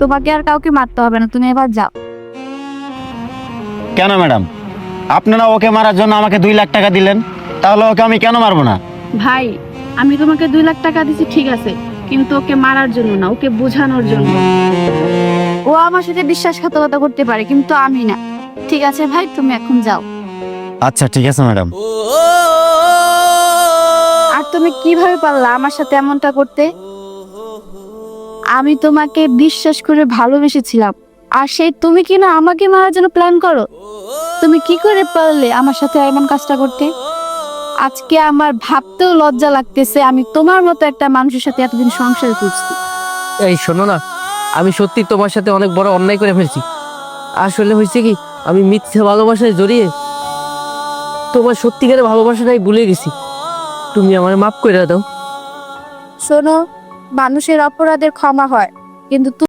তোমাকে আর কাউকে মারতে হবে না, তুমি এবার যাও। কেন ম্যাডাম, আপনারা ওকে মারার জন্য আমাকে 2 লাখ টাকা দিলেন, তাহলে ওকে আমি কেন মারবো না? ভাই, আমি তোমাকে 2 লাখ টাকা দিছি ঠিক আছে, কিন্তু ওকে মারার জন্য না, ওকে বোঝানোর জন্য। ও আমার সাথে বিশ্বাসঘাতকতা করতে পারে, কিন্তু আমি না। ঠিক আছে ভাই, তুমি এখন যাও। আচ্ছা ঠিক আছে ম্যাডাম। আর তুমি কিভাবে পারলা আমার সাথে এমনটা করতে? আমি তোমাকে বিশ্বাস করে ভালোবেসেছিলাম, আর সেই তুমি কিনা আমাকে মারার জন্য প্ল্যান করো। তুমি কি করে পারলে আমার সাথে এমন কাজটা করতে? আজকে আমার ভাবতেও লজ্জা লাগতেছে, আমি তোমার মতো একটা মানুষের সাথে এতদিন সংসার করছি। এই শোনো না, আমি সত্যি তোমার সাথে অনেক বড় অন্যায় করে ফেলছি। আসলে হয়েছে কি, আমি মিথ্যে ভালোবাসায় জড়িয়ে তোমার সত্যিকারের ভালোবাসাটাই ভুলে গেছি। তুমি আমার মাফ করে দাও। শোনো, মানুষের অপরাধের ক্ষমা হয়, কিন্তু